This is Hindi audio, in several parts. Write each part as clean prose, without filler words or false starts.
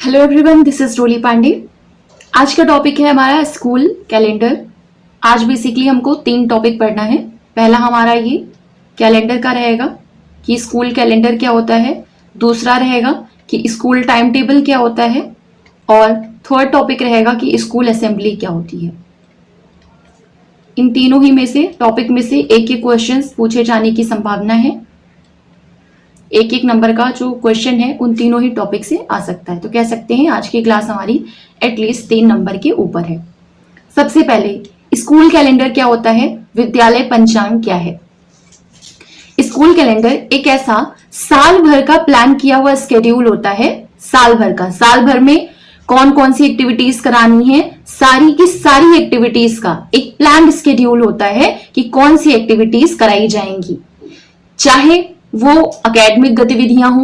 हेलो एवरीवन, दिस इज रोली पांडे। आज का टॉपिक है हमारा स्कूल कैलेंडर। आज बेसिकली हमको 3 टॉपिक पढ़ना है। पहला हमारा ये कैलेंडर का रहेगा कि स्कूल कैलेंडर क्या होता है। दूसरा रहेगा कि स्कूल टाइम टेबल क्या होता है। और थर्ड टॉपिक रहेगा कि स्कूल असेंबली क्या होती है। इन तीनों ही में से टॉपिक में से एक एक क्वेश्चन पूछे जाने की संभावना है। एक एक नंबर का जो क्वेश्चन है उन तीनों ही टॉपिक से आ सकता है। तो कह सकते हैं आज की क्लास हमारी एटलीस्ट 3 नंबर के ऊपर है। सबसे पहले स्कूल कैलेंडर क्या होता है, विद्यालय पंचांग क्या है। स्कूल कैलेंडर एक ऐसा साल भर का प्लान किया हुआ स्केड्यूल होता है। साल भर का, साल भर में कौन कौन सी एक्टिविटीज करानी है, सारी की सारी एक्टिविटीज का एक प्लान स्केड्यूल होता है कि कौन सी एक्टिविटीज कराई जाएंगी। चाहे वो एकेडमिक गतिविधियां हो,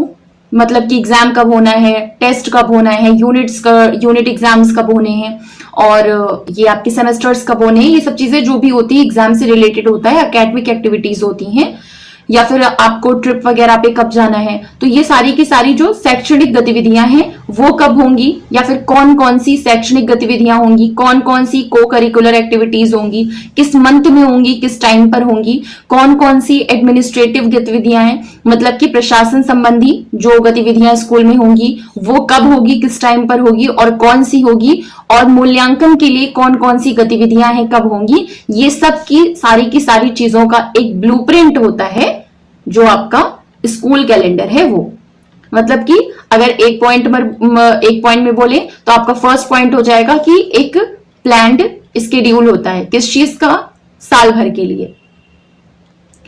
मतलब कि एग्जाम कब होना है, टेस्ट कब होना है, यूनिट एग्जाम्स कब होने हैं, और ये आपके सेमेस्टर्स कब होने हैं, ये सब चीजें जो भी होती है एग्जाम से रिलेटेड होता है, एकेडमिक एक्टिविटीज होती हैं। या फिर आपको ट्रिप वगैरह पे कब जाना है, तो ये सारी की सारी जो शैक्षणिक गतिविधियां हैं वो कब होंगी, या फिर कौन कौन सी शैक्षणिक गतिविधियां होंगी, कौन कौन सी को करिकुलर एक्टिविटीज होंगी, किस मंथ में होंगी, किस टाइम पर होंगी, कौन कौन सी एडमिनिस्ट्रेटिव गतिविधियां हैं, मतलब कि प्रशासन संबंधी जो गतिविधियां स्कूल में होंगी वो कब होगी, किस टाइम पर होगी और कौन सी होगी, और मूल्यांकन के लिए कौन कौन सी गतिविधियां हैं कब होंगी। ये सब की सारी चीजों का एक ब्लूप्रिंट होता है जो आपका स्कूल कैलेंडर है वो। मतलब कि अगर एक पॉइंट में बोले तो आपका फर्स्ट पॉइंट हो जाएगा कि एक प्लान्ड स्केड्यूल होता है किस चीज का, साल भर के लिए।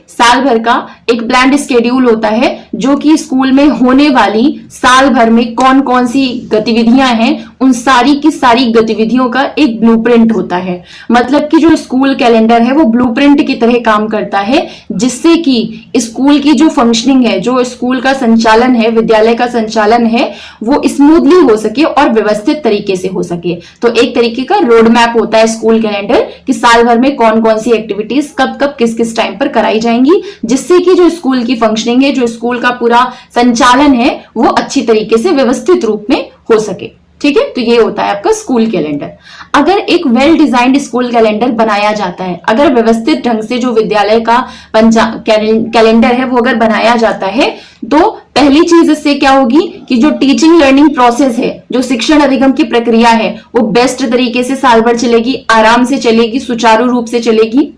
साल भर का एक प्लान्ड स्केड्यूल होता है जो कि स्कूल में होने वाली साल भर में कौन कौन सी गतिविधियां हैं उन सारी की सारी गतिविधियों का एक ब्लूप्रिंट होता है। मतलब कि जो स्कूल कैलेंडर है वो ब्लूप्रिंट की तरह काम करता है, जिससे कि स्कूल की जो फंक्शनिंग है, जो स्कूल का संचालन है, विद्यालय का संचालन है, वो स्मूथली हो सके और व्यवस्थित तरीके से हो सके। तो एक तरीके का रोड मैप होता है स्कूल कैलेंडर कि साल भर में कौन कौन सी एक्टिविटीज कब कब किस किस टाइम पर कराई जाएंगी, जिससे कि जो स्कूल की फंक्शनिंग है, जो स्कूल का पूरा संचालन है, वो अच्छी तरीके से व्यवस्थित रूप में हो सके। ठीक है, तो ये होता है आपका स्कूल कैलेंडर। अगर एक वेल डिजाइंड स्कूल कैलेंडर बनाया जाता है, अगर व्यवस्थित ढंग से जो विद्यालय का कैलेंडर है वो अगर बनाया जाता है, तो पहली चीज इससे क्या होगी कि जो टीचिंग लर्निंग प्रोसेस है, जो शिक्षण अधिगम की प्रक्रिया है, वो बेस्ट तरीके से साल भर चलेगी, आराम से चलेगी, सुचारू रूप से चलेगी।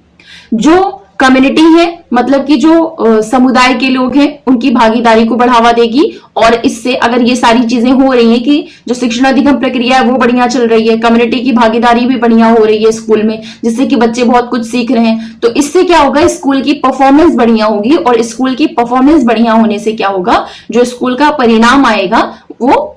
जो कम्युनिटी है, मतलब कि जो समुदाय के लोग हैं, उनकी भागीदारी को बढ़ावा देगी। और इससे अगर ये सारी चीजें हो रही हैं कि जो शिक्षण अधिगम प्रक्रिया है वो बढ़िया चल रही है, कम्युनिटी की भागीदारी भी बढ़िया हो रही है स्कूल में, जिससे कि बच्चे बहुत कुछ सीख रहे हैं, तो इससे क्या होगा, स्कूल की परफॉर्मेंस बढ़िया होगी। और स्कूल की परफॉर्मेंस बढ़िया होने से क्या होगा, जो स्कूल का परिणाम आएगा वो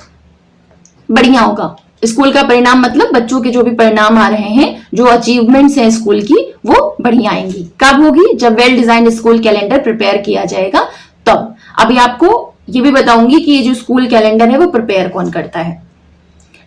बढ़िया होगा। स्कूल का परिणाम मतलब बच्चों के जो भी परिणाम आ रहे हैं, जो अचीवमेंट्स हैं स्कूल की, वो बढ़िया आएंगी। कब होगी, जब well design school calendar prepare किया जाएगा तब। अभी आपको ये भी बताऊंगी कि ये जो स्कूल कैलेंडर है वो प्रिपेयर कौन करता है।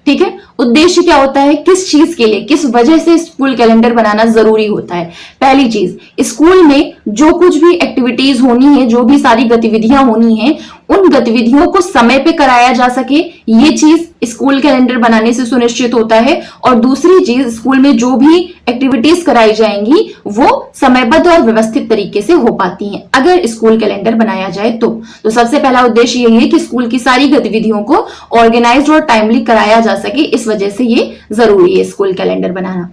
ठीक है, उद्देश्य क्या होता है, किस चीज के लिए, किस वजह से स्कूल कैलेंडर बनाना जरूरी होता है। पहली चीज, स्कूल में जो कुछ भी एक्टिविटीज होनी है, जो भी सारी गतिविधियां होनी है, उन गतिविधियों को समय पे कराया जा सके, ये चीज स्कूल कैलेंडर बनाने से सुनिश्चित होता है। और दूसरी चीज, स्कूल में जो भी एक्टिविटीज कराई जाएंगी वो समयबद्ध और व्यवस्थित तरीके से हो पाती हैं अगर स्कूल कैलेंडर बनाया जाए तो सबसे पहला उद्देश्य यही है कि स्कूल की सारी गतिविधियों को ऑर्गेनाइज्ड और टाइमली कराया जा सके। इस वजह से ये जरूरी है स्कूल कैलेंडर बनाना।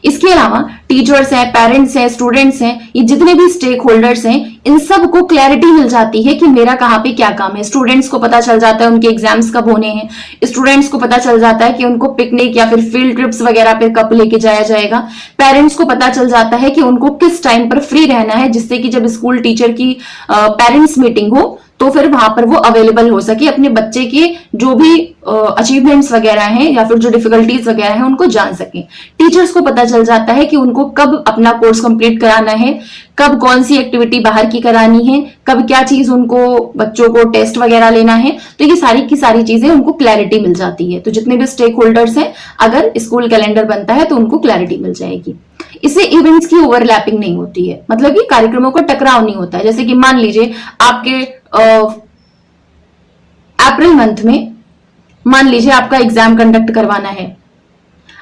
इसके अलावा टीचर्स हैं, पेरेंट्स हैं, स्टूडेंट्स हैं, ये जितने भी स्टेक होल्डर्स हैं, इन सब को क्लैरिटी मिल जाती है कि मेरा कहाँ पे क्या काम है। स्टूडेंट्स को पता चल जाता है उनके एग्जाम्स कब होने हैं, स्टूडेंट्स को पता चल जाता है कि उनको पिकनिक या फिर फील्ड ट्रिप्स वगैरह पे कब लेके जाया जाएगा। पेरेंट्स को पता चल जाता है कि उनको किस टाइम पर फ्री रहना है, जिससे कि जब स्कूल टीचर की पेरेंट्स मीटिंग हो तो फिर वहां पर वो अवेलेबल हो सके, अपने बच्चे के जो भी अचीवमेंट्स वगैरह हैं या फिर जो डिफिकल्टीज वगैरह हैं उनको जान सके। टीचर्स को पता चल जाता है कि उनको कब अपना कोर्स कंप्लीट कराना है, कब कौन सी एक्टिविटी बाहर की करानी है, कब क्या चीज उनको बच्चों को टेस्ट वगैरह लेना है। तो ये सारी की सारी चीजें उनको क्लैरिटी मिल जाती है। तो जितने भी स्टेक होल्डर्स हैं, अगर स्कूल कैलेंडर बनता है तो उनको क्लैरिटी मिल जाएगी। इससे इवेंट्स की ओवरलैपिंग नहीं होती है, मतलब कि कार्यक्रमों का टकराव नहीं होता है। जैसे कि मान लीजिए आपके अप्रैल मंथ में मान लीजिए आपका एग्जाम कंडक्ट करवाना है,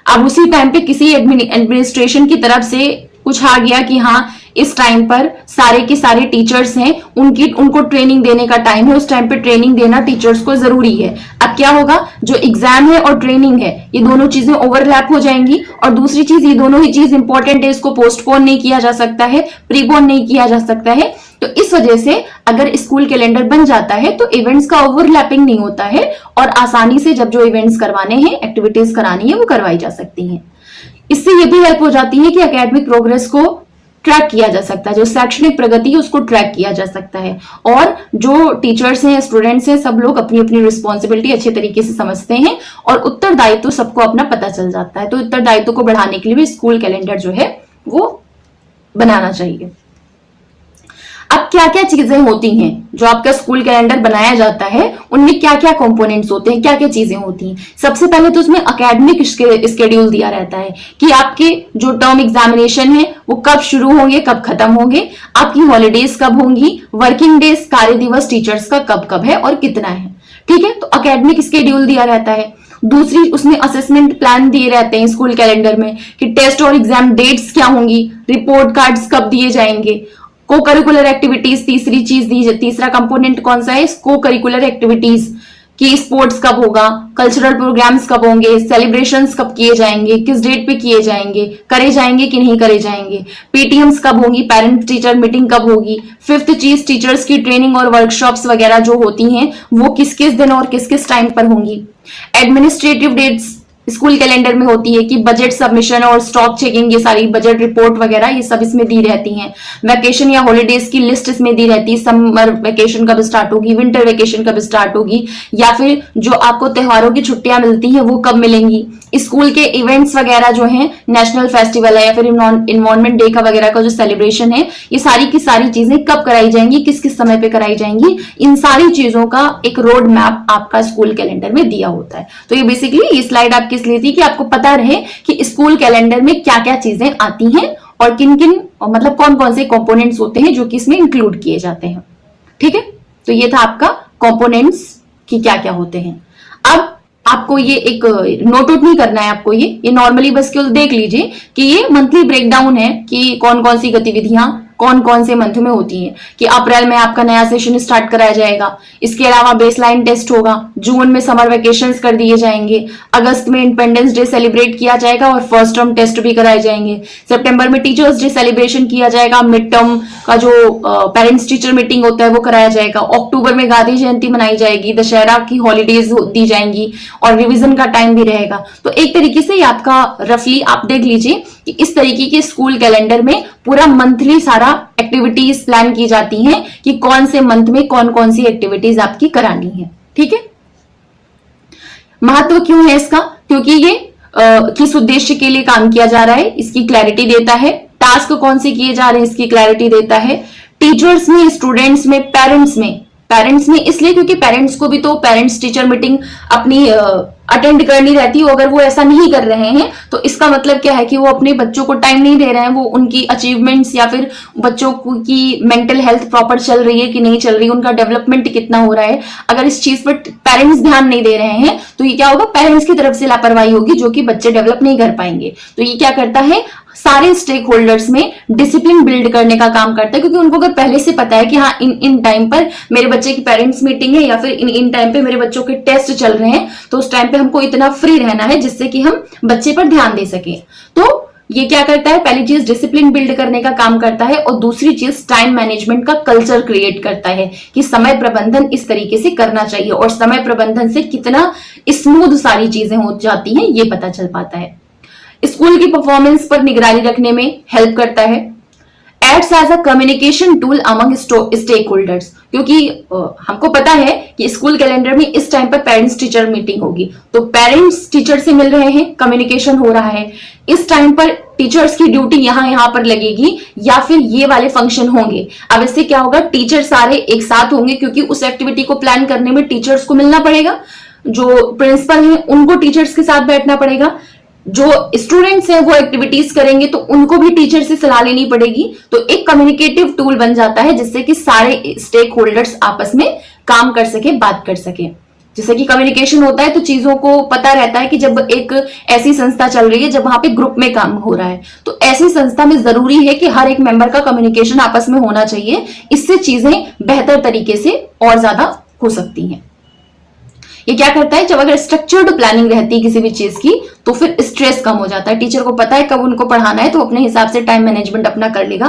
अब उसी टाइम पे किसी एडमिनिस्ट्रेशन की तरफ से कुछ आ गया कि हाँ इस टाइम पर सारे के सारे टीचर्स हैं, उनको ट्रेनिंग देने का टाइम है, उस टाइम पे ट्रेनिंग देना टीचर्स को जरूरी है। अब क्या होगा, जो एग्जाम है और ट्रेनिंग है ये दोनों चीजें ओवरलैप हो जाएंगी, और दूसरी चीज ये दोनों ही चीज इंपॉर्टेंट है, इसको पोस्टपोन नहीं किया जा सकता है, प्रीपोन नहीं किया जा सकता है। तो इस वजह से अगर स्कूल कैलेंडर बन जाता है तो इवेंट्स का ओवरलैपिंग नहीं होता है, और आसानी से जब जो इवेंट्स करवाने हैं, एक्टिविटीज करानी है, वो करवाई जा सकती हैं। इससे ये भी हेल्प हो जाती है कि एकेडमिक प्रोग्रेस को ट्रैक किया जा सकता है, जो शैक्षणिक प्रगति है उसको ट्रैक किया जा सकता है, और जो टीचर्स हैं, स्टूडेंट्स हैं, सब लोग अपनी अपनी रिस्पॉन्सिबिलिटी अच्छे तरीके से समझते हैं, और उत्तरदायित्व सबको अपना पता चल जाता है। तो उत्तरदायित्व को बढ़ाने के लिए भी स्कूल कैलेंडर जो है वो बनाना चाहिए। अब क्या क्या चीजें होती हैं जो आपका स्कूल कैलेंडर बनाया जाता है, उनमें क्या क्या कंपोनेंट्स होते हैं, क्या क्या चीजें होती हैं। सबसे पहले तो उसमें एकेडमिक स्केड्यूल दिया रहता है कि आपके जो टर्म एग्जामिनेशन है वो कब शुरू होंगे, कब खत्म होंगे, आपकी हॉलीडेज कब होंगी, वर्किंग डेज, कार्य दिवस टीचर्स का कब कब है और कितना है। ठीक है, तो एकेडमिक स्केड्यूल दिया रहता है। दूसरी, उसमें असेसमेंट प्लान दिए रहते हैं स्कूल कैलेंडर में कि टेस्ट और एग्जाम डेट्स क्या होंगी, रिपोर्ट कार्ड्स कब दिए जाएंगे, को करिकुलर एक्टिविटीज तीसरी चीज दी, तीसरा कंपोनेंट कौन सा है, को करिकुलर एक्टिविटीज की स्पोर्ट्स कब होगा, कल्चरल प्रोग्राम्स कब होंगे, सेलिब्रेशंस कब किए जाएंगे, किस डेट पे किए जाएंगे, करे जाएंगे कि नहीं करे जाएंगे, पीटीएम्स कब होंगी, पेरेंट टीचर मीटिंग कब होगी। फिफ्थ चीज, टीचर्स की ट्रेनिंग और वर्कशॉप्स वगैरह जो होती हैं वो किस किस दिन और किस किस टाइम पर होंगी। एडमिनिस्ट्रेटिव डेट्स स्कूल कैलेंडर में होती है कि बजट सबमिशन और स्टॉक चेकिंग, ये सारी बजट रिपोर्ट वगैरह ये सब इसमें दी रहती हैं। वैकेशन या हॉलीडेज की लिस्ट इसमें दी रहती है, समर वैकेशन कब स्टार्ट होगी, विंटर वैकेशन कब स्टार्ट होगी, या फिर जो आपको त्योहारों की छुट्टियां मिलती हैं वो कब मिलेंगी। स्कूल के इवेंट्स वगैरह जो हैं, नेशनल फेस्टिवल है या फिर इन्वायरमेंट डे का वगैरह का जो सेलिब्रेशन है, ये सारी की सारी चीजें कब कराई जाएंगी, किस किस समय पे कराई जाएंगी, इन सारी चीजों का एक रोड मैप आपका स्कूल कैलेंडर में दिया होता है। तो ये बेसिकली ये स्लाइड आपकी इसलिए थी कि आपको पता रहे कि स्कूल कैलेंडर में क्या क्या चीजें आती हैं और किन किन, मतलब कौन कौन से कंपोनेंट्स होते हैं जो कि इसमें इंक्लूड किए जाते हैं। ठीक है, तो ये था आपका कंपोनेंट्स कि क्या क्या होते हैं। अब आपको ये एक नोट आउट नहीं करना है, आपको ये नॉर्मली बस केवल देख लीजिए कि ये मंथली ब्रेकडाउन है कि कौन कौन सी गतिविधियां कौन कौन से मंथ में होती हैं। कि अप्रैल में आपका नया सेशन स्टार्ट कराया जाएगा, इसके अलावा बेसलाइन टेस्ट होगा, जून में समर वेकेशंस कर दिए जाएंगे, अगस्त में इंडिपेंडेंस डे सेलिब्रेट किया जाएगा और फर्स्ट टर्म टेस्ट भी कराए जाएंगे, सितंबर में टीचर्स डे सेलिब्रेशन किया जाएगा, मिड टर्म का जो पेरेंट्स टीचर मीटिंग होता है वो कराया जाएगा, अक्टूबर में गांधी जयंती मनाई जाएगी, दशहरा की हॉलीडेज दी जाएंगी और रिविजन का टाइम भी रहेगा। तो एक तरीके से आपका रफली आप देख लीजिए कि इस तरीके के स्कूल कैलेंडर में पूरा मंथली सारा एक्टिविटीज प्लान की जाती हैं कि कौन से मंथ में कौन कौन सी एक्टिविटीज आपकी करानी है। ठीक है, महत्व क्यों है इसका, क्योंकि ये किस उद्देश्य के लिए काम किया जा रहा है इसकी क्लैरिटी देता है, टास्क कौन से किए जा रहे हैं इसकी क्लैरिटी देता है, टीचर्स में, स्टूडेंट्स में, पेरेंट्स में इसलिए क्योंकि पेरेंट्स को भी तो पेरेंट्स टीचर मीटिंग अपनी अटेंड करनी रहती है। अगर वो ऐसा नहीं कर रहे हैं तो इसका मतलब क्या है कि वो अपने बच्चों को टाइम नहीं दे रहे हैं, वो उनकी अचीवमेंट्स या फिर बच्चों की मेंटल हेल्थ प्रॉपर चल रही है कि नहीं चल रही है, उनका डेवलपमेंट कितना हो रहा है, अगर इस चीज पर पेरेंट्स ध्यान नहीं दे रहे हैं तो ये क्या होगा, पेरेंट्स की तरफ से लापरवाही होगी जो कि बच्चे डेवलप नहीं कर पाएंगे। तो ये क्या करता है, सारे स्टेक होल्डर्स में डिसिप्लिन बिल्ड करने का काम करता है, क्योंकि उनको अगर पहले से पता है कि हाँ इन टाइम पर मेरे बच्चे की पेरेंट्स मीटिंग है या फिर इन टाइम पे मेरे बच्चों के टेस्ट चल रहे हैं, तो उस टाइम पे हमको इतना फ्री रहना है जिससे कि हम बच्चे पर ध्यान दे सके। तो ये क्या करता है, पहली चीज डिसिप्लिन बिल्ड करने का काम करता है और दूसरी चीज टाइम मैनेजमेंट का कल्चर क्रिएट करता है कि समय प्रबंधन इस तरीके से करना चाहिए और समय प्रबंधन से कितना स्मूथ सारी चीजें हो जाती हैं ये पता चल पाता है। स्कूल की परफॉर्मेंस पर निगरानी रखने में हेल्प करता है। Acts as a communication tool among stakeholders, क्योंकि हमको पता है कि स्कूल कैलेंडर में इस टाइम पर पेरेंट्स टीचर मीटिंग होगी, तो पेरेंट्स टीचर से मिल रहे हैं, कम्युनिकेशन हो रहा है, इस टाइम पर टीचर्स की ड्यूटी यहाँ पर लगेगी या फिर ये वाले फंक्शन होंगे। अब इससे क्या होगा, टीचर सारे एक साथ होंगे क्योंकि उस एक्टिविटी को प्लान करने में टीचर्स को मिलना पड़ेगा, जो प्रिंसिपल हैं उनको टीचर्स के साथ बैठना पड़ेगा, जो स्टूडेंट्स हैं वो एक्टिविटीज करेंगे तो उनको भी टीचर से सलाह लेनी पड़ेगी। तो एक कम्युनिकेटिव टूल बन जाता है जिससे कि सारे स्टेक होल्डर्स आपस में काम कर सके, बात कर सके। जैसे कि कम्युनिकेशन होता है तो चीजों को पता रहता है कि जब एक ऐसी संस्था चल रही है जब वहां पे ग्रुप में काम हो रहा है, तो ऐसी संस्था में जरूरी है कि हर एक मेंबर का कम्युनिकेशन आपस में होना चाहिए। इससे चीजें बेहतर तरीके से और ज्यादा हो सकती हैं। ये क्या करता है, जब अगर स्ट्रक्चर्ड प्लानिंग रहती है किसी भी चीज की तो फिर स्ट्रेस कम हो जाता है। टीचर को पता है कब उनको पढ़ाना है तो अपने हिसाब से टाइम मैनेजमेंट अपना कर लेगा।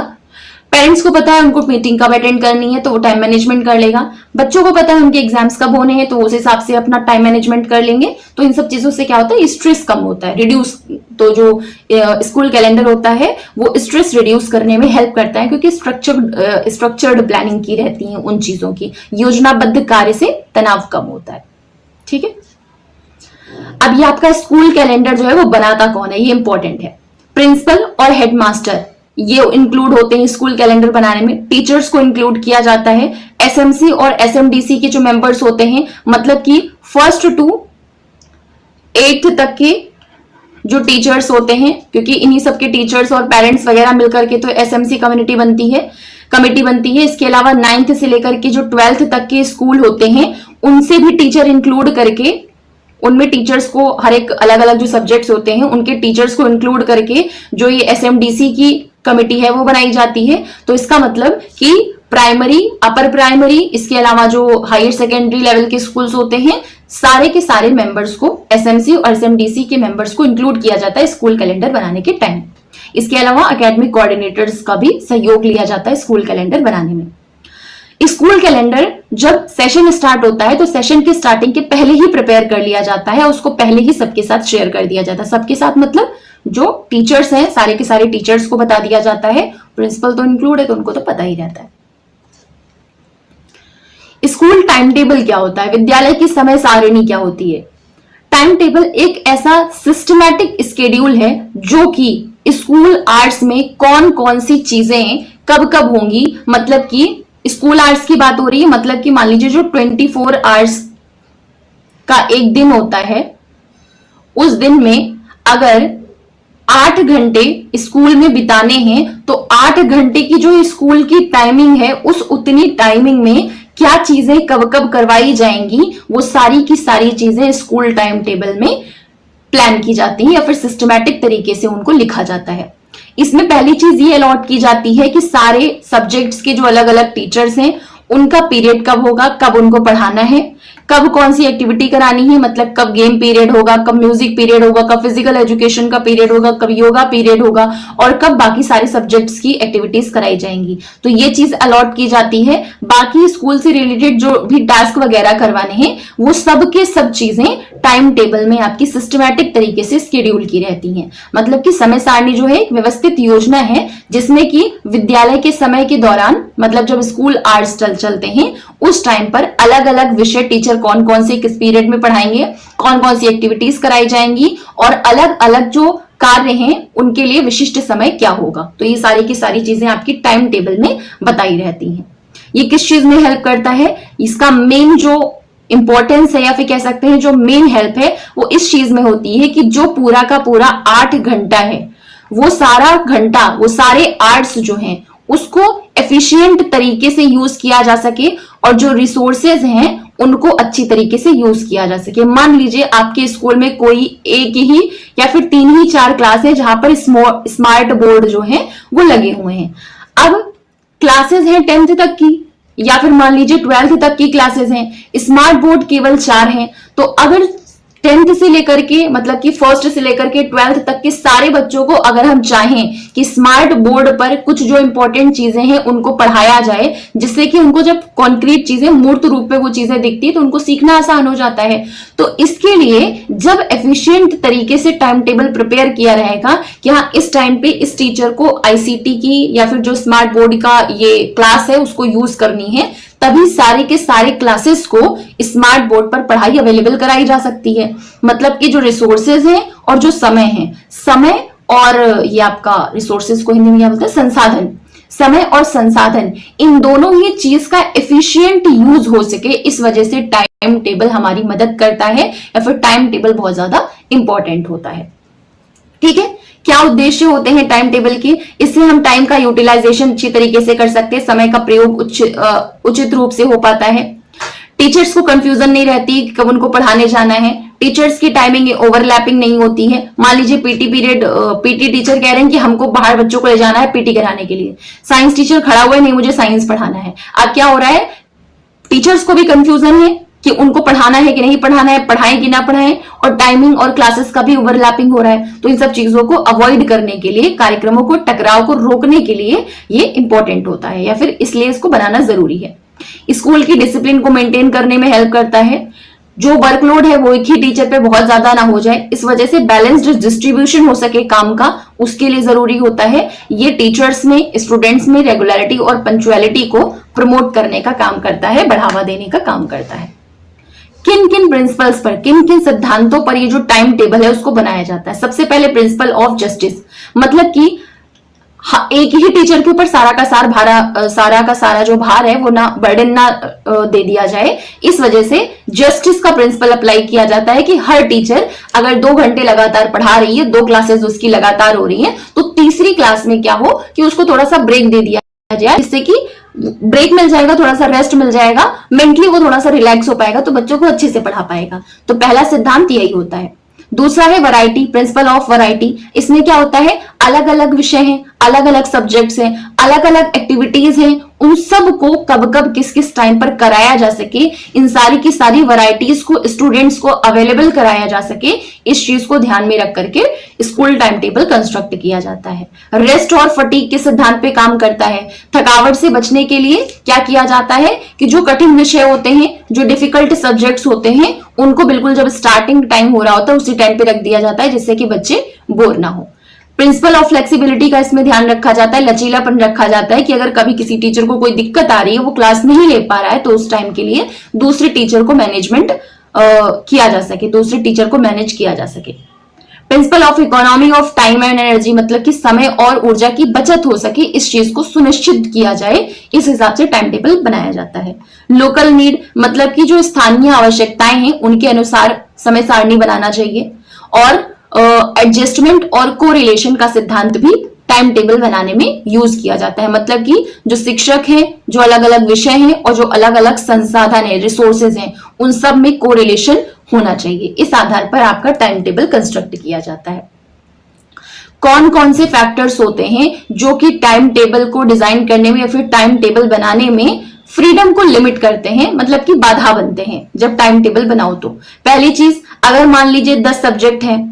पेरेंट्स को पता है उनको मीटिंग कब अटेंड करनी है तो वो टाइम मैनेजमेंट कर लेगा। बच्चों को पता है उनके एग्जाम्स कब होने हैं तो उस हिसाब से अपना टाइम मैनेजमेंट कर लेंगे। तो इन सब चीजों से क्या होता है, स्ट्रेस कम होता है, रिड्यूस। तो जो स्कूल कैलेंडर होता है वो स्ट्रेस रिड्यूस करने में हेल्प करता है, क्योंकि स्ट्रक्चर्ड प्लानिंग की रहती है उन चीजों की, योजनाबद्ध कार्य से तनाव कम होता है। ठीक है, अब ये आपका स्कूल कैलेंडर जो है वो बनाता कौन है, ये इंपॉर्टेंट है। प्रिंसिपल और हेडमास्टर ये इंक्लूड होते हैं स्कूल कैलेंडर बनाने में। टीचर्स को इंक्लूड किया जाता है। एसएमसी और एसएमडीसी के जो मेंबर्स होते हैं, मतलब कि 1st to 8th तक के जो टीचर्स होते हैं, क्योंकि इन्हीं सब के टीचर्स और पेरेंट्स वगैरह मिलकर के तो एसएमसी कमेटी बनती है। इसके अलावा 9th से लेकर के जो 12th तक के स्कूल होते हैं उनसे भी टीचर इंक्लूड करके, उनमें टीचर्स को हर एक अलग अलग जो सब्जेक्ट्स होते हैं उनके टीचर्स को इंक्लूड करके जो ये एसएमडीसी की कमेटी है वो बनाई जाती है। तो इसका मतलब कि प्राइमरी, अपर प्राइमरी, इसके अलावा जो हायर सेकेंडरी लेवल के स्कूल्स होते हैं, सारे के सारे मेंबर्स को, एसएमसी और एसएमडीसी के मेंबर्स को इंक्लूड किया जाता है स्कूल कैलेंडर बनाने के टाइम। इसके अलावा एकेडमिक कोऑर्डिनेटर्स का भी सहयोग लिया जाता है स्कूल कैलेंडर बनाने में। स्कूल कैलेंडर जब सेशन स्टार्ट होता है तो सेशन के स्टार्टिंग के पहले ही प्रिपेयर कर लिया जाता है, उसको पहले ही सबके साथ शेयर कर दिया जाता है। सबके साथ मतलब जो टीचर्स हैं सारे के सारे टीचर्स को बता दिया जाता है। प्रिंसिपल तो इंक्लूड है तो उनको तो पता ही रहता है। स्कूल टाइम टेबल क्या होता है, विद्यालय की समय सारिणी क्या होती है। टाइम टेबल एक ऐसा सिस्टमैटिक स्केड्यूल है जो कि स्कूल आवर्स में कौन कौन सी चीजें कब कब होंगी, मतलब कि स्कूल आवर्स की बात हो रही है, मतलब कि मान लीजिए जो 24 आवर्स का एक दिन होता है, उस दिन में अगर 8 घंटे स्कूल में बिताने हैं तो 8 घंटे की जो स्कूल की टाइमिंग है उस उतनी टाइमिंग में क्या चीजें कब कब करवाई जाएंगी, वो सारी की सारी चीजें स्कूल टाइम टेबल में प्लान की जाती है या फिर सिस्टमैटिक तरीके से उनको लिखा जाता है। इसमें पहली चीज ये अलॉट की जाती है कि सारे सब्जेक्ट्स के जो अलग अलग टीचर्स हैं उनका पीरियड कब होगा, कब उनको पढ़ाना है, कब कौन सी एक्टिविटी करानी है, मतलब कब गेम पीरियड होगा, कब म्यूजिक पीरियड होगा, कब फिजिकल एजुकेशन का पीरियड होगा, कब योगा पीरियड होगा और कब बाकी सारे सब्जेक्ट्स की एक्टिविटीज कराई जाएंगी। तो ये चीज अलॉट की जाती है। बाकी स्कूल से रिलेटेड जो भी टास्क वगैरह करवाने हैं वो सब के सब चीजें टाइम टेबल में आपकी सिस्टमैटिक तरीके से शेड्यूल की रहती हैं। मतलब कि समय सारणी जो है एक व्यवस्थित योजना है जिसमें कि विद्यालय के समय के दौरान, मतलब जब स्कूल आवर्स चलते हैं उस टाइम पर अलग अलग विषय टीचर कौन कौन से किस पीरियड में पढ़ाएंगे, कौन कौन सी एक्टिविटीज कराई जाएंगी और अलग अलग जो कार्य हैं उनके लिए विशिष्ट समय क्या होगा। तो ये सारी की सारी चीजें आपकी टाइम टेबल में बताई रहती हैं। ये किस चीज में हेल्प करता है, इसका मेन जो इंपॉर्टेंस है या फिर कह सकते हैं जो मेन हेल्प है वो इस चीज में होती है कि जो पूरा का पूरा 8 घंटा है वो सारा घंटा, वो सारे आवर्स जो हैं उसको एफिशिएंट तरीके से यूज किया जा सके और जो रिसोर्सेज हैं उनको अच्छी तरीके से यूज किया जा सके। मान लीजिए आपके स्कूल में कोई एक ही या फिर 3 ही 4 क्लास है जहां पर स्मार्ट बोर्ड जो है वो लगे हुए हैं। अब क्लासेस हैं 10th तक की या फिर मान लीजिए 12th तक की क्लासेस हैं, स्मार्ट बोर्ड केवल 4 हैं। तो अगर 10th से लेकर के, मतलब कि 1st से लेकर के 12th तक के सारे बच्चों को अगर हम चाहें कि स्मार्ट बोर्ड पर कुछ जो इंपॉर्टेंट चीजें हैं उनको पढ़ाया जाए, जिससे कि उनको जब कॉन्क्रीट चीजें मूर्त रूप में वो चीजें दिखती है तो उनको सीखना आसान हो जाता है। तो इसके लिए जब एफिशिएंट तरीके से टाइम टेबल प्रिपेयर किया रहेगा कि हाँ इस टाइम पे इस टीचर को आईसीटी की या फिर जो स्मार्ट बोर्ड का ये क्लास है उसको यूज करनी है, तभी सारे के सारे क्लासेस को स्मार्ट बोर्ड पर पढ़ाई अवेलेबल कराई जा सकती है। मतलब कि जो रिसोर्सेज हैं और जो समय है, समय और ये आपका रिसोर्सेज को हिंदी में क्या बोलते हैं, संसाधन, समय और संसाधन, इन दोनों ही चीज का एफिशिएंट यूज हो सके, इस वजह से टाइम टेबल हमारी मदद करता है या फिर टाइम टेबल बहुत ज्यादा इंपॉर्टेंट होता है। ठीक है, क्या उद्देश्य होते हैं टाइम टेबल के, इससे हम टाइम का यूटिलाइजेशन अच्छी तरीके से कर सकते हैं, समय का प्रयोग उचित रूप से हो पाता है। टीचर्स को कंफ्यूजन नहीं रहती कि कब उनको पढ़ाने जाना है, टीचर्स की टाइमिंग ओवरलैपिंग नहीं होती है। मान लीजिए पीटी पीरियड, पीटी टीचर कह रहे हैं कि हमको बाहर बच्चों को ले जाना है पीटी कराने के लिए, साइंस टीचर खड़ा हुआ है नहीं मुझे साइंस पढ़ाना है। अब क्या हो रहा है, टीचर्स को भी कंफ्यूजन है कि उनको पढ़ाना है कि नहीं पढ़ाना है, पढ़ाएं कि ना पढ़ाएं, और टाइमिंग और क्लासेस का भी ओवरलैपिंग हो रहा है। तो इन सब चीजों को अवॉइड करने के लिए, कार्यक्रमों को, टकराव को रोकने के लिए ये इंपॉर्टेंट होता है, या फिर इसलिए इसको बनाना जरूरी है। स्कूल की डिसिप्लिन को मेंटेन करने में हेल्प करता है। जो वर्कलोड है वो एक ही टीचर पे बहुत ज्यादा ना हो जाए, इस वजह से बैलेंस्ड डिस्ट्रीब्यूशन हो सके काम का, उसके लिए जरूरी होता है। ये टीचर्स में, स्टूडेंट्स में रेगुलरिटी और पंक्चुअलिटी को प्रमोट करने का काम करता है, बढ़ावा देने का काम करता है। किन किन प्रिंसिपल्स पर, किन किन सिद्धांतों पर ये जो टाइम टेबल है उसको बनाया जाता है। सबसे पहले प्रिंसिपल ऑफ जस्टिस, मतलब कि एक ही टीचर के ऊपर सारा का सारा जो भार है वो ना बर्डन ना दे दिया जाए, इस वजह से जस्टिस का प्रिंसिपल अप्लाई किया जाता है कि हर टीचर अगर 2 घंटे लगातार पढ़ा रही है, 2 क्लासेस उसकी लगातार हो रही है, तो तीसरी क्लास में क्या हो कि उसको थोड़ा सा ब्रेक दे दिया जाए, जिससे कि ब्रेक मिल जाएगा, थोड़ा सा रेस्ट मिल जाएगा, मेंटली वो थोड़ा सा रिलैक्स हो पाएगा, तो बच्चों को अच्छे से पढ़ा पाएगा। तो पहला सिद्धांत यही होता है। दूसरा है वैरायटी, प्रिंसिपल ऑफ वैरायटी। इसमें क्या होता है, अलग अलग विषय हैं, अलग अलग सब्जेक्ट्स हैं, अलग अलग एक्टिविटीज हैं, उन सब को कब कब किस किस टाइम पर कराया जा सके, इन सारी की सारी वैरायटीज को स्टूडेंट्स को अवेलेबल कराया जा सके, इस चीज को ध्यान में रख करके स्कूल टाइम टेबल कंस्ट्रक्ट किया जाता है। रेस्ट और फटीग के सिद्धांत पे काम करता है। थकावट से बचने के लिए क्या किया जाता है कि जो कठिन विषय होते हैं, जो डिफिकल्ट सब्जेक्ट्स होते हैं, उनको बिल्कुल जब स्टार्टिंग टाइम हो रहा होता है उसी टाइम पे रख दिया जाता है, जिससे कि बच्चे बोर ना हो। प्रिंसिपल ऑफ फ्लेक्सिबिलिटी का इसमें ध्यान रखा जाता है, लचीलापन रखा जाता है कि अगर कभी किसी टीचर को कोई दिक्कत आ रही है, वो क्लास नहीं ले पा रहा है, तो उस टाइम के लिए दूसरे टीचर को मैनेजमेंट किया जा सके, दूसरे टीचर को मैनेज किया जा सके। Principle of economy of time and energy, मतलब कि समय और ऊर्जा की बचत हो सके, इस चीज को सुनिश्चित किया जाए, इस हिसाब से टाइम टेबल बनाया जाता है। लोकल नीड, मतलब कि जो स्थानीय आवश्यकताएं हैं उनके अनुसार समय सारणी बनाना चाहिए। और एडजस्टमेंट और कोरिलेशन का सिद्धांत भी टाइम टेबल बनाने में यूज किया जाता है, मतलब कि जो शिक्षक हैं, जो अलग अलग विषय हैं और जो अलग अलग संसाधन है, रिसोर्सेज हैं, उन सब में कोरिलेशन होना चाहिए। इस आधार पर आपका टाइम टेबल कंस्ट्रक्ट किया जाता है। कौन कौन से फैक्टर्स होते हैं जो कि टाइम टेबल को डिजाइन करने में या फिर टाइम टेबल बनाने में फ्रीडम को लिमिट करते हैं, मतलब कि बाधा बनते हैं जब टाइम टेबल बनाओ तो। पहली चीज, अगर मान लीजिए 10 सब्जेक्ट हैं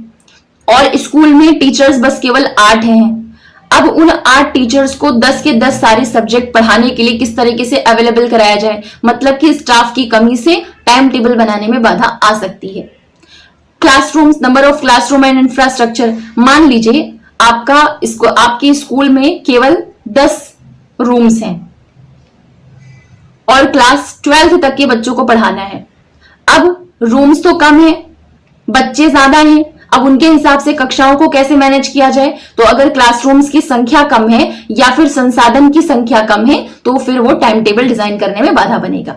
और स्कूल में टीचर्स बस केवल 8 हैं, अब उन 8 टीचर्स को 10 के 10 सारे सब्जेक्ट पढ़ाने के लिए किस तरीके से अवेलेबल कराया जाए, मतलब कि स्टाफ की कमी से टाइम टेबल बनाने में बाधा आ सकती है। Classrooms, number of classroom and infrastructure, मान लीजिए आपके स्कूल में केवल 10 रूम्स हैं और क्लास 12th तक के बच्चों को पढ़ाना है। अब रूम्स तो कम है, बच्चे ज्यादा हैं, अब उनके हिसाब से कक्षाओं को कैसे मैनेज किया जाए। तो अगर क्लासरूम्स की संख्या कम है या फिर संसाधन की संख्या कम है तो फिर वो टाइम टेबल डिजाइन करने में बाधा बनेगा।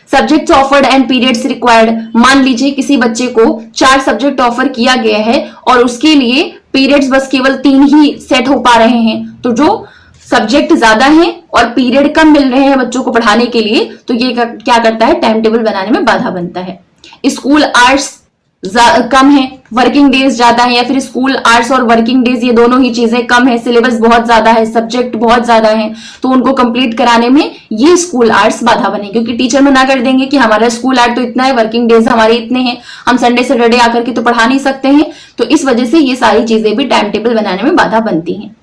Subjects offered and periods required, मान लीजिए किसी बच्चे को 4 सब्जेक्ट ऑफर किया गया है और उसके लिए पीरियड्स बस केवल 3 ही सेट हो पा रहे हैं, तो जो सब्जेक्ट ज्यादा हैं और पीरियड कम मिल रहे हैं बच्चों को पढ़ाने के लिए, तो ये क्या करता है, टाइम टेबल बनाने में बाधा बनता है। स्कूल आवर्स कम है, वर्किंग डेज ज्यादा है, या फिर स्कूल आवर्स और वर्किंग डेज ये दोनों ही चीजें कम है, सिलेबस बहुत ज्यादा है, सब्जेक्ट बहुत ज्यादा है, तो उनको कंप्लीट कराने में ये स्कूल आवर्स बाधा बने, क्योंकि टीचर मना कर देंगे कि हमारा स्कूल आवर्स तो इतना है, वर्किंग डेज हमारे इतने हैं, हम संडे सैटरडे आकर के तो पढ़ा नहीं सकते हैं। तो इस वजह से ये सारी चीजें भी टाइम टेबल बनाने में बाधा बनती हैं।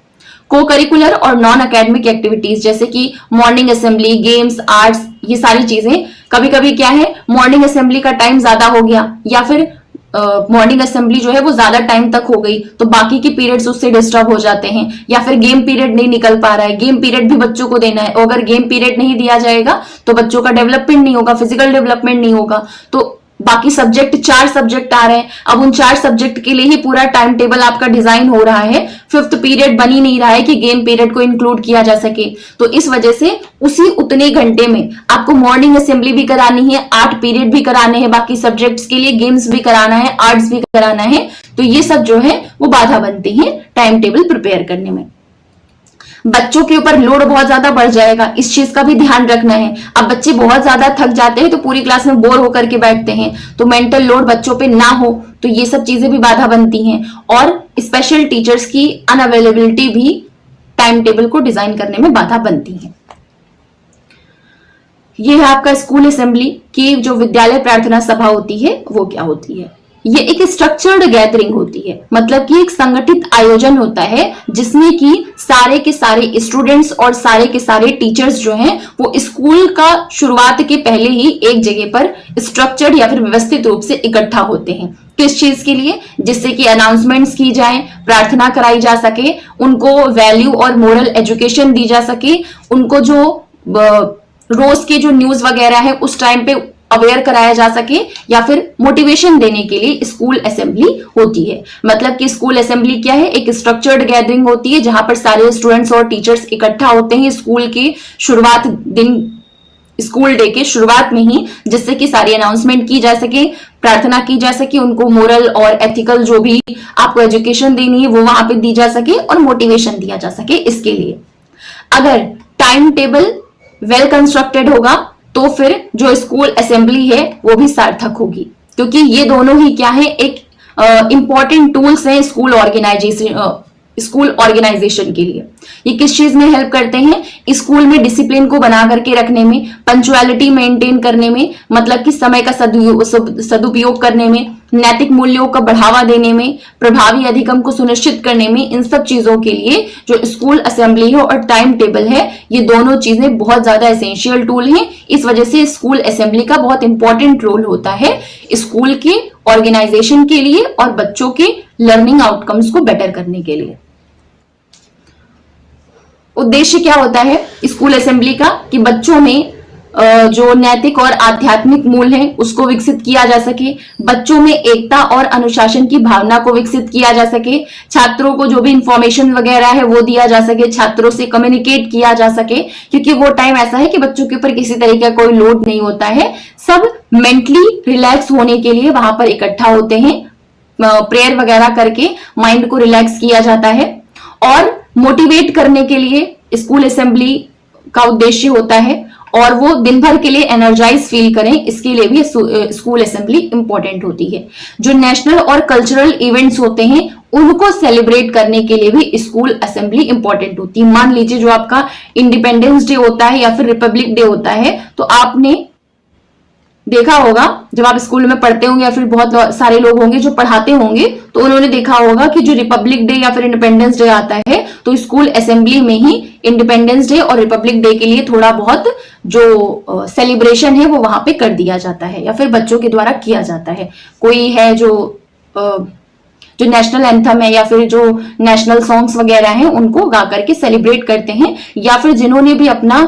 को करिकुलर और नॉन एकेडमिक एक्टिविटीज, जैसे कि मॉर्निंग असेंबली, गेम्स, आर्ट्स, ये सारी चीजें कभी कभी क्या है, मॉर्निंग असेंबली का टाइम ज्यादा हो गया या फिर मॉर्निंग असेंबली जो है वो ज्यादा टाइम तक हो गई, तो बाकी के पीरियड्स उससे डिस्टर्ब हो जाते हैं, या फिर गेम पीरियड नहीं निकल पा रहा है, गेम पीरियड भी बच्चों को देना है, और अगर गेम पीरियड नहीं दिया जाएगा तो बच्चों का डेवलपमेंट नहीं होगा, फिजिकल डेवलपमेंट नहीं होगा। तो बाकी सब्जेक्ट 4 सब्जेक्ट आ रहे हैं, अब उन 4 सब्जेक्ट के लिए ही पूरा टाइम टेबल आपका डिजाइन हो रहा है, 5th पीरियड बन ही नहीं रहा है कि गेम पीरियड को इंक्लूड किया जा सके। तो इस वजह से उसी उतने घंटे में आपको मॉर्निंग असेंबली भी करानी है, 8 पीरियड भी कराने हैं, बाकी सब्जेक्ट्स के लिए गेम्स भी कराना है, आर्ट्स भी कराना है, तो ये सब जो है वो बाधा बनती है टाइम टेबल प्रिपेयर करने में। बच्चों के ऊपर लोड बहुत ज्यादा बढ़ जाएगा, इस चीज का भी ध्यान रखना है। अब बच्चे बहुत ज्यादा थक जाते हैं तो पूरी क्लास में बोर होकर के बैठते हैं, तो मेंटल लोड बच्चों पे ना हो, तो ये सब चीजें भी बाधा बनती हैं। और स्पेशल टीचर्स की अनअवेलेबिलिटी भी टाइम टेबल को डिजाइन करने में बाधा बनती है। ये है आपका स्कूल असेंबली की जो विद्यालय प्रार्थना सभा होती है वो क्या होती है। ये एक स्ट्रक्चर्ड गैदरिंग होती है, मतलब कि एक संगठित आयोजन होता है जिसमें कि सारे के सारे स्टूडेंट्स और सारे के सारे टीचर्स जो हैं वो स्कूल का शुरुआत के पहले ही एक जगह पर स्ट्रक्चर्ड या फिर व्यवस्थित रूप से इकट्ठा होते हैं। किस चीज के लिए? जिससे कि अनाउंसमेंट्स की जाए, प्रार्थना कराई जा सके, उनको वैल्यू और मोरल एजुकेशन दी जा सके, उनको जो रोज के जो न्यूज वगैरह है उस टाइम पे अवेयर कराया जा सके, या फिर मोटिवेशन देने के लिए स्कूल असेंबली होती है। मतलब कि स्कूल असेंबली क्या है? एक स्ट्रक्चर्ड गैदरिंग होती है जहां पर सारे स्टूडेंट्स और टीचर्स इकट्ठा होते हैं स्कूल के शुरुआत दिन, स्कूल डे के शुरुआत में ही, जिससे कि सारी अनाउंसमेंट की जा सके, प्रार्थना की जा सके, उनको मोरल और एथिकल जो भी आपको एजुकेशन देनी है वो वहां पे दी जा सके और मोटिवेशन दिया जा सके। इसके लिए अगर टाइम टेबल वेल कंस्ट्रक्टेड होगा तो फिर जो स्कूल असेंबली है वो भी सार्थक होगी, क्योंकि ये दोनों ही क्या है, एक इंपॉर्टेंट टूल्स हैं स्कूल ऑर्गेनाइजेशन के लिए। ये किस चीज में हेल्प करते हैं? स्कूल में डिसिप्लिन को बना करके रखने में, पंक्चुअलिटी मेंटेन करने में, मतलब कि समय का सदुपयोग करने में, नैतिक मूल्यों का बढ़ावा देने में, प्रभावी अधिगम को सुनिश्चित करने में, इन सब चीजों के लिए जो स्कूल असेंबली है और टाइम टेबल है, ये दोनों चीजें बहुत ज्यादा एसेंशियल टूल हैं। इस वजह से स्कूल असेंबली का बहुत इंपॉर्टेंट रोल होता है स्कूल के ऑर्गेनाइजेशन के लिए और बच्चों के लर्निंग आउटकम्स को बेटर करने के लिए। उद्देश्य क्या होता है स्कूल असेंबली का? कि बच्चों में जो नैतिक और आध्यात्मिक मूल्य है उसको विकसित किया जा सके, बच्चों में एकता और अनुशासन की भावना को विकसित किया जा सके, छात्रों को जो भी इंफॉर्मेशन वगैरह है वो दिया जा सके, छात्रों से कम्युनिकेट किया जा सके, क्योंकि वो टाइम ऐसा है कि बच्चों के ऊपर किसी तरीके का कोई लोड नहीं होता है, सब मेंटली रिलैक्स होने के लिए वहां पर इकट्ठा होते हैं, प्रेयर वगैरह करके माइंड को रिलैक्स किया जाता है। और मोटिवेट करने के लिए स्कूल असेंबली का उद्देश्य होता है, और वो दिन भर के लिए एनर्जाइज फील करें, इसके लिए भी स्कूल असेंबली इंपॉर्टेंट होती है। जो नेशनल और कल्चरल इवेंट्स होते हैं उनको सेलिब्रेट करने के लिए भी स्कूल असेंबली इंपॉर्टेंट होती है। मान लीजिए जो आपका इंडिपेंडेंस डे होता है या फिर रिपब्लिक डे होता है, तो आपने देखा होगा जब आप स्कूल में पढ़ते होंगे या फिर बहुत सारे लोग होंगे जो पढ़ाते होंगे, तो उन्होंने देखा होगा कि जो रिपब्लिक डे या फिर इंडिपेंडेंस डे आता है तो स्कूल असेंबली में ही इंडिपेंडेंस डे और रिपब्लिक डे के लिए थोड़ा बहुत जो सेलिब्रेशन है वो वहां पे कर दिया जाता है या फिर बच्चों के द्वारा किया जाता है। कोई है जो नेशनल एंथम है या फिर जो नेशनल सॉन्ग्स वगैरह हैं उनको गा करके सेलिब्रेट करते हैं, या फिर जिन्होंने भी अपना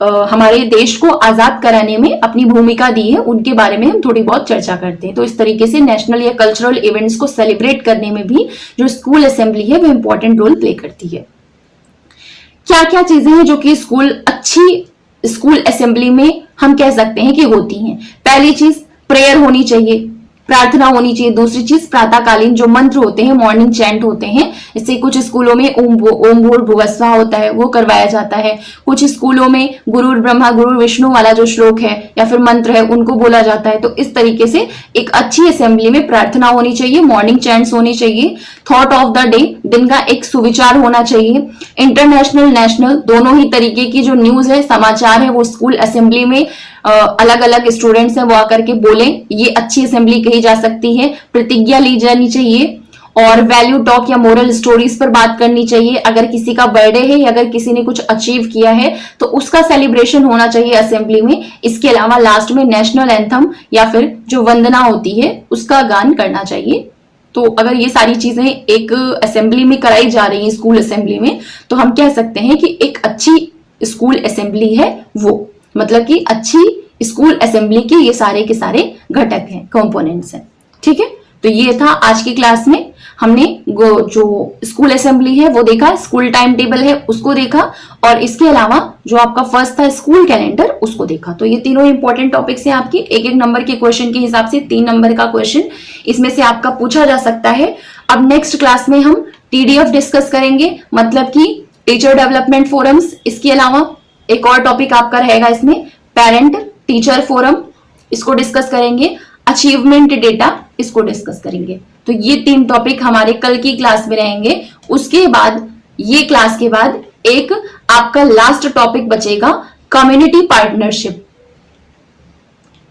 हमारे देश को आजाद कराने में अपनी भूमिका दी है उनके बारे में हम थोड़ी बहुत चर्चा करते हैं। तो इस तरीके से नेशनल या कल्चरल इवेंट्स को सेलिब्रेट करने में भी जो स्कूल असेंबली है वो इंपॉर्टेंट रोल प्ले करती है। क्या क्या चीजें हैं जो कि अच्छी स्कूल असेंबली में हम कह सकते हैं कि होती हैं? पहली चीज प्रेयर होनी चाहिए, प्रार्थना होनी चाहिए। दूसरी चीज प्रातःकालीन जो मंत्र होते हैं, मॉर्निंग चैंट होते हैं, इससे कुछ स्कूलों में ओम भूर्भुवस्सुः होता है वो करवाया जाता है। कुछ स्कूलों में गुरुर् ब्रह्मा गुरुर् विष्णु वाला जो श्लोक है या फिर मंत्र है उनको बोला जाता है। तो इस तरीके से एक अच्छी असेंबली में प्रार्थना होनी चाहिए, मॉर्निंग चैंट्स होनी चाहिए, थॉट ऑफ द डे, दिन का एक सुविचार होना चाहिए। इंटरनेशनल नेशनल दोनों ही तरीके की जो न्यूज है, समाचार है, वो स्कूल असेंबली में अलग अलग स्टूडेंट्स हैं वो आकर के बोलें, ये अच्छी असेंबली कही जा सकती है। प्रतिज्ञा ली जानी चाहिए और वैल्यू टॉक या मोरल स्टोरीज पर बात करनी चाहिए। अगर किसी का बर्थडे है या अगर किसी ने कुछ अचीव किया है तो उसका सेलिब्रेशन होना चाहिए असेंबली में। इसके अलावा लास्ट में नेशनल एंथम या फिर जो वंदना होती है उसका गान करना चाहिए। तो अगर ये सारी चीजें एक असेंबली में कराई जा रही है स्कूल असेंबली में, तो हम कह सकते हैं कि एक अच्छी स्कूल असेंबली है वो, मतलब कि अच्छी स्कूल असेंबली के ये सारे के सारे घटक हैं, कंपोनेंट्स हैं। ठीक है, तो ये था आज की क्लास में। हमने जो स्कूल असेंबली है वो देखा, स्कूल टाइम टेबल है उसको देखा, और इसके अलावा जो आपका फर्स्ट था स्कूल कैलेंडर उसको देखा। तो ये तीनों इंपॉर्टेंट टॉपिक्स हैं आपके, एक एक नंबर के क्वेश्चन के हिसाब से 3 नंबर का क्वेश्चन इसमें से आपका पूछा जा सकता है। अब नेक्स्ट क्लास में हम टीडीएफ डिस्कस करेंगे, मतलब कि टीचर डेवलपमेंट फोरम्स, इसके अलावा एक और टॉपिक आपका रहेगा इसमें पेरेंट टीचर फोरम, इसको डिस्कस करेंगे। अचीवमेंट डेटा, इसको डिस्कस करेंगे। तो ये 3 टॉपिक हमारे कल की क्लास में रहेंगे। उसके बाद ये क्लास के बाद एक आपका लास्ट टॉपिक बचेगा कम्युनिटी पार्टनरशिप।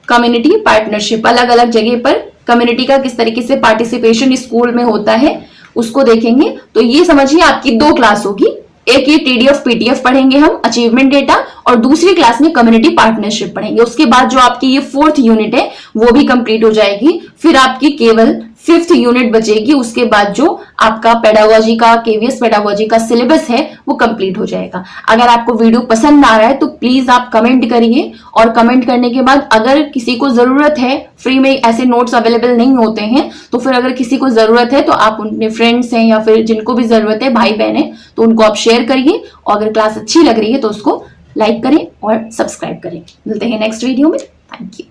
कम्युनिटी पार्टनरशिप, अलग अलग जगह पर कम्युनिटी का किस तरीके से पार्टिसिपेशन स्कूल में होता है उसको देखेंगे। तो ये समझिए आपकी 2 क्लास होगी, एक ये टीडीएफ पीटीएफ पढ़ेंगे हम अचीवमेंट डेटा, और दूसरी क्लास में कम्युनिटी पार्टनरशिप पढ़ेंगे। उसके बाद जो आपकी ये 4th यूनिट है वो भी कंप्लीट हो जाएगी। फिर आपकी केवल 5th यूनिट बचेगी। उसके बाद जो आपका पेडागोजी का, केवीएस पेडागोजी का सिलेबस है वो कंप्लीट हो जाएगा। अगर आपको वीडियो पसंद आ रहा है तो प्लीज आप कमेंट करिए, और कमेंट करने के बाद अगर किसी को जरूरत है, फ्री में ऐसे नोट्स अवेलेबल नहीं होते हैं, तो फिर अगर किसी को जरूरत है तो आप अपने फ्रेंड्स हैं या फिर जिनको भी जरूरत है, भाई बहन है, तो उनको आप शेयर करिए। और अगर क्लास अच्छी लग रही है तो उसको लाइक करें और सब्सक्राइब करें। मिलते हैं नेक्स्ट वीडियो में। Thank you.